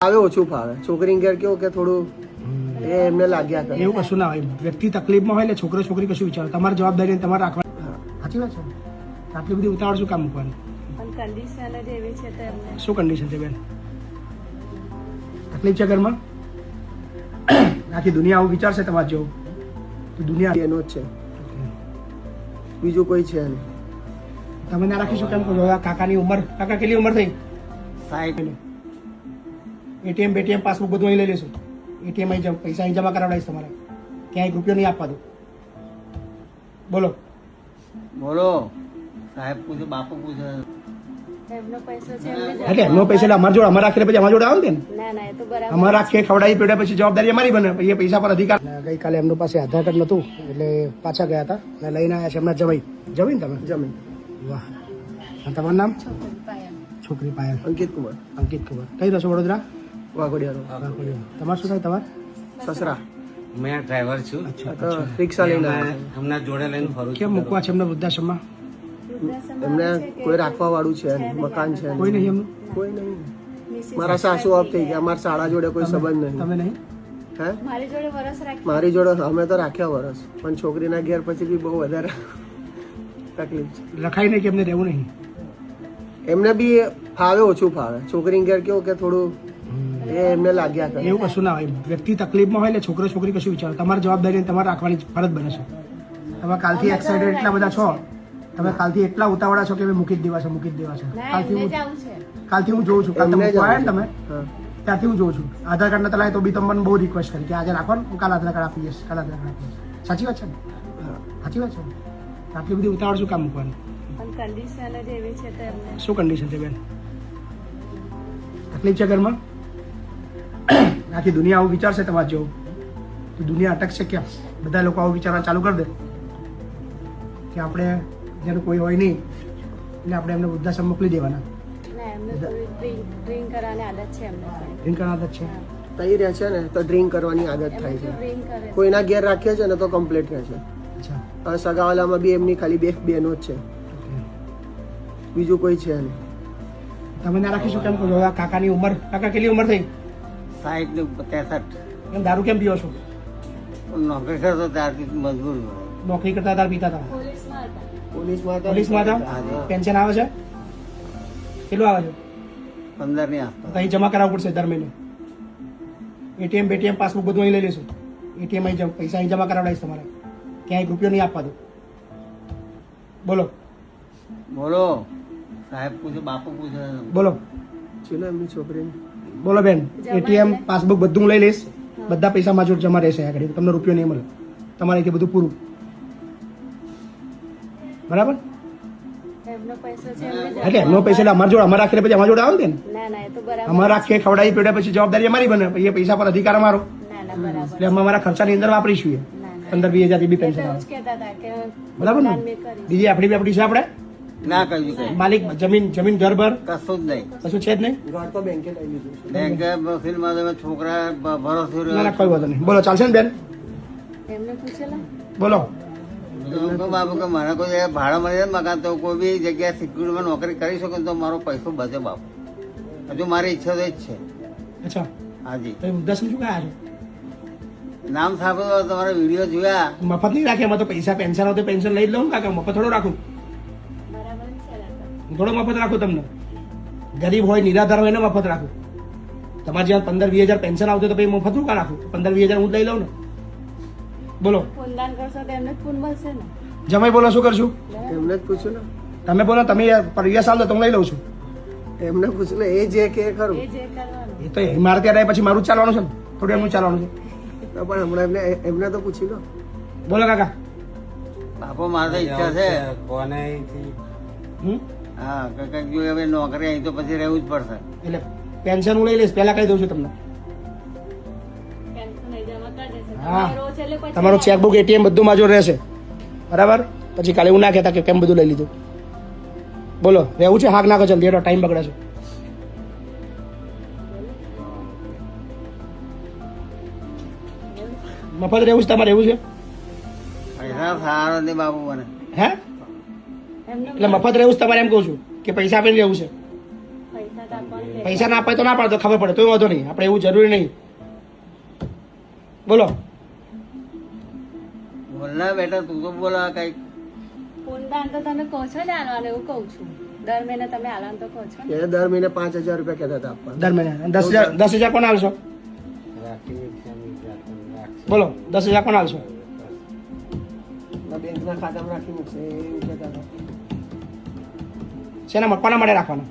આવે ઓછું ફાવે. છોકરીને ઘેર કેવું કે થોડું એ એમને લાગ્યા કરે. એવું કશું ના હોય. વ્યક્તિ તકલીફમાં હોય એટલે છોકરો છોકરી કશું વિચારો. તમારી જવાબદારી તમારે રાખવાની. સાચી વાત છે. આટલી બધી ઉતાવળ શું કામ મૂકવાની? પણ કન્ડિશન જ એવી છે તો એમને શું કન્ડિશન છે બેન? તકલીફ છે ઘરમાં? આખી દુનિયા આવું વિચારશે તમારે જેવું તો દુનિયા એનો જ છે, બીજું કોઈ છે નહીં. તમે ના રાખીશું કેમ કહો? કાકાની ઉંમર, કાકા કેટલી ઉંમર થઈ? 60. એટીએમ બેટીએમ પાસબુક બધું અહીં લઈ લેશું. એટીએમ અહીં પૈસા અહીં જમા કરાવડાવીશ તમારે. ક્યાંય એક રૂપિયો નહીં આપવા દો. બોલો બોલો સાહેબ પૂછે, બાપુ પૂછે. એમનો પૈસો છે એમને જ એટલે એમનો પૈસા એટલે અમારા જોડે, અમારે રાખીને પછી અમારા જોડે આવે ને. ના ના એ તો બરાબર અમારે રાખીએ ખવડાવી પેડા પછી જવાબદારી અમારી બને. પછી એ પૈસા પર અધિકાર. ગઈકાલે એમનો પાસે આધાર કાર્ડ નહોતું એટલે પાછા ગયા હતા અને લઈને આવ્યા છે એમના જવાઈ. જવાઈ ને તમે? જમીન. વાહ. અને તમારું નામ? છોકરી પાયલ. છોકરી પાયલ. અંકિત કુમાર. અંકિત કુમાર. કઈ રહો છો? વડોદરા. વાઘોડિયાનો. તમારે શું થાય? તમારે સસરા. મેં ડ્રાઈવર છું. રિક્ષા લઈને મેં આવ્યા હમણાં જોડે લઈને ફરું કેમ છું. મૂકવા છે એમને વૃદ્ધાશ્રમમાં? છે. એમને કોઈ રાખવા વાળું છે નહીં, મકાન છે કોઈ નહીં. નહીં એમનું? કોઈ નહીં. મિસિસ મારા સાસુ ઓફ થઈ ગયા. અમારા શાળા જોડે કોઈ સંબંધ નહીં. તમે નહીં? હે મારી જોડે વરસ રાખી મારી જોડે અમે તો રાખ્યા વરસ, પણ છોકરીના ઘેર પછી બી બહુ વધારે તકલીફ છે. લખાઈ નહીં કે એમને રહેવું નહીં? એમને બી ફાવે ઓછું ફાવે. છોકરીને ઘેર કેવું કે થોડું એ એમને લાગ્યા કરે. એવું કશું ના હોય. વ્યક્તિ તકલીફમાં હોય એટલે છોકરો છોકરી કશું વિચારો. તમારી જવાબદારી તમારે રાખવાની ફરજ બને છે. તમે કાલથી એક્સાઇટેડ એટલા બધા છો, તમે કાલથી એટલા ઉતાવળા છો કે હવે મૂકી જ દેવા છે, મૂકી જ દેવા છે. ના કાલથી એમને હું જ આવું છે કાલથી હું જોઉં છું. કાલ તમે એમને જ મૂકવા આવ્યા ને તમે હા. ત્યાંથી હું જોઉં છું. આધાર કાર્ડ ના તલાય તો બી તમને બહુ રિક્વેસ્ટ કરી કે આજે રાખો ને, હું કાલ આધાર કાર્ડ આપીશ, કાલ આધાર કાર્ડ આપીશ. સાચી વાત છે ને? હા. સાચી વાત છે ને? આટલી બધી ઉતાવળ શું કામ મૂકવાની? પણ કન્ડિશન જ એવી છે તો એમને શું કન્ડિશન છે બેન? તકલીફ છે ઘરમાં? આખી દુનિયા આવું વિચારશે તમારે જેવું તો દુનિયા અટકશે ક્યાં? બધા લોકો આવું વિચારવા ચાલુ કરી દે કે આપણે જેનું કોઈ હોય નહીં એટલે આપણે એમને વૃદ્ધાશ્રમ મોકલી દેવાના. ના એમને થોડી ડ્રિંક કરવાની આદત છે એમને થોડી. ડ્રિંક કરવાની આદત છે. તઈ રહે છે ને તો ડ્રિંક કરવાની આદત એમને થાય છે. તો ડ્રિંક કરે છે. કોઈના ઘેર રાખીએ છે ને તો કમ્પ્લીટ રહે છે. અચ્છા. હવે સગાવાલામાં બી એમની ખાલી બે બહેનો જ છે, બીજું કોઈ છે નહીં. તમે ના રાખીશું કેમ કહો? કાકાની ઉંમર, કાકા કેટલી ઉંમર થઈ? 60 ને 63. એમ દારૂ કેમ પીવો છો? નોકરી કરતો ત્યારથી મજબૂર છું. નોકરી કરતા હતા, પીતા હતા? પોલીસમાં હતા પોલીસમાં હતા. પોલીસમાં હતા? હા. પેન્શન આવે છે? કેટલું આવે છે? 15 ની આસપાસ. તો અહીં જમા કરાવવું પડશે દર મહિને. એટીએમ બેટીએમ પાસબુક બધું અહીં લઈ લેશું. એટીએમ અહીં પૈસા અહીં જમા કરાવડાવીશ તમારે. ક્યાંય એક રૂપિયો નહીં આપવા દો. બોલો બોલો સાહેબ પૂછે, બાપુ પૂછે. બોલો ચલો એમની છોકરીને. બોલો બેન. જમા એટીએમ એટલે? પાસબુક બધું હું લઈ લઈશ. બધા પૈસા મારા જોડે જમા રહેશે આગળ. તમને રૂપિયો નહીં મળે. તમારે અહીંથી બધું પૂરું. બરાબર? એમનો પૈસો છે એમને જ એટલે એમનો પૈસા એટલે અમારા જોડે, અમારે રાખીને પછી અમારા જોડે આવે ને. ના ના એ તો બરાબર અમારે રાખીએ ખવડાવી પેડા પછી જવાબદારી અમારી બને. પછી એ પૈસા પર અધિકાર અમારો. ના ના બરાબર એટલે અમે અમારા ખર્ચાની અંદર વાપરીશું. એ ના ના 15-20 હજાર બી એ તો પેન્શન એવું આવે. જ કહેતા હતા કે બરાબર ને? મકાન મેં કરીશ. બીજી આપણી છે આપણે ના કહ્યું કઈ માલિક, જમીન જમીન ઘર ભર કશું જ નહીં. કશું છે જ નહીં. ઘર તો બેંકે લઈ લીધું છે. બેંકે ફિલ્મમાં તમે છોકરા ભરોસો ના ના કોઈ વાંધો નહીં. બોલો ચાલશે ને બેન? એમને પૂછેલા બોલો. બાબુ કે મને કોઈ જગ્યાએ ભાડા મળી જાય મકાન તો કોઈ બી જગ્યાએ સિક્યુરિટીમાં નોકરી કરી શકો તો મારો પૈસો બચે બાપુ. હજુ મારી ઈચ્છા તો જ છે. અચ્છા. હાજી. તો વૃદ્ધાશ્રમ શું કયા છો? નામ સાંભળ્યું તમારા વિડીયો જોયા. મફત નહીં રાખે. એમાં તો પૈસા પેન્શન આવતો પેન્શન લઈ જ લઉં ને કાકા. મફત થોડો રાખું. બરાબર જ છે કાકા. થોડો મફત રાખું તમને. ગરીબ હોય, નિરાધાર હોય ને મફત રાખું. તમારે જ્યાં 15-20 હજાર પેન્શન આવતું તો પછી મફત રૂકા રાખું. 15-20 હજાર હું જ લઈ લઉં ને. બોલો પૂનદાન કરશો તો એમને જ પૂન મળશે ને. જમાઈ બોલો શું કરશું? એમને જ પૂછ્યું ને. તમે બોલો. તમે પરિવાર સાલ તો હું લઈ લઉં છું. એમને પૂછ્યું ને, એ જે કે ખરું. એ જે કરવાનું એ તો મારે ત્યાં પછી મારું જ ચાલવાનું છે ને. થોડું એમનું ચાલવાનું છે. તો પણ હમણાં એમને તો પૂછી લો. બોલો કાકા. બાપુ મારે તો ઈચ્છા છે. હમ? હા કંઈક જો હવે નોકરી અહીં તો પછી રહેવું જ પડશે. એટલે પેન્શન હું લઈ લઈશ. પહેલા કહી દઉં છું તમને. પેન્શન એ જમા કરી દેશે. હા. તમારો રોજ એટલે પછી તમારું ચેકબુક, એટીએમ બધું માજો રહેશે. બરાબર? પછી કાલે એવું ના કહેતા કે કેમ બધું લઈ લીધું. બોલો રહેવું છે? હાક નાખો જલ્દી. એનો ટાઈમ બગડે છે. મફત રહેવું છે તમારે? એવું છે? પૈસા સારા નહીં બાપુ મને. હે? એમને એટલે મફત રહેવું છે તમારે એમ કહું છું કે પૈસા આપીને રહેવું છે? પૈસા તો કોણ લે? પૈસા ના અપાય તો ના પાડતો, ખબર પડે તો વાંધો નહીં, આપણે એવું જરૂરી નહીં. બોલો. બોલના બેટા, તું તો બોલા કઈક. પૂનદાન તો તમે કહો છો ને આલવાનું, એવું કહું છું. દર મહિને તમે આલવાનું તો કહો છો ને. એ દર મહિને 5,000 રૂપિયા કહેતા હતા આપવાના. દર મહિને 10,000 કોણ આવશો? બોલો, 10,000 કોણ આવશો? બેંકના ખાતામાં રાખી મૂકશે એવું કહેતા હતા. શેના કોના માટે રાખવાના?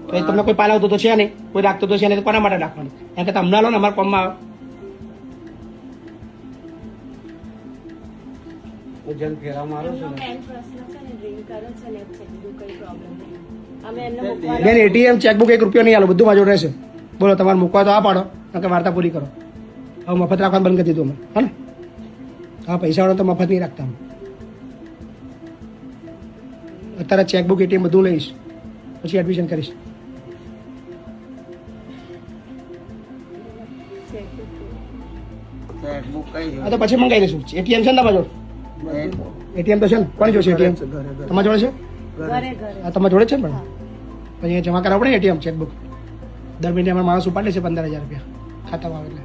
તો એ તમને કોઈ પાલાવતો તો છે નહીં, કોઈ રાખતો તો છે નહીં, તો કોના માટે રાખવાની? એમ કે તમને લો ને, અમારા કોમમાં આવે. એમનો main પ્રશ્ન છે ને, drink કરે છે ને, છે બીજું કઈ problem નહીં. અમે એમને મૂકવાના બેન, એટીએમ ચેકબુક 1 રૂપિયો નહીં આલો, બધું મારી જોડે રહેશે. બોલો, તમારે મૂકવા તો આ પાડો, કે વાર્તા પૂરી કરો. હવે મફત રાખવાનું બંધ કરી દીધું અમે, હા ને? હા, પૈસા વાળો તો મફત નહીં રાખતા અમે. અત્યારે ચેકબુક એટીએમ બધું લઈશ, પછી એડમિશન કરીશ. ચેકબુક કઈ હા, તો પછી મંગાવી દઈશું. એટીએમ છે ને તમારા જોડે? એટીએમ તો છે ને? કોની જોડે છે એટીએમ? ઘરે ઘરે તમારા જોડે છે? ઘરે ઘરે હા, તમારા જોડે છે ને? પણ પછી અહીંયા જમા કરાવવું પડે એટીએમ ચેકબુક. દર મહિને અમારા માણસ ઉપાડે છે 15,000 રૂપિયા ખાતામાં આવે એટલે.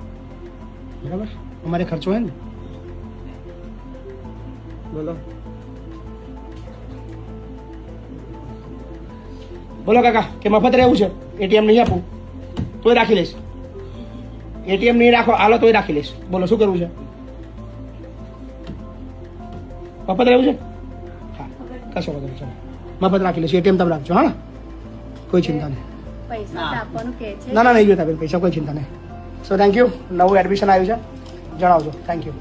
બરાબર, અમારે ખર્ચો હોય ને. બોલો. બોલો કાકા, કે મફત રહેવું છે? એટીએમ નહીં આપું તોય રાખી લઈશ. એટીએમ નહીં રાખો આલો તોય રાખી લઈશ. બોલો, શું કરવું છે? મફત રહેવું છે? હા, કશો વાંધો નહીં, ચાલો મફત રાખી લઈશ. એટીએમ તમે રાખજો, હા ને? કોઈ ચિંતા નહીં. પૈસા તો આપવાનું કે છે. ના ના, નહીં જોતા બેન પૈસા, કોઈ ચિંતા નહીં. So thank you. નવું એડમિશન આવ્યું છે, જણાવજો. Thank you.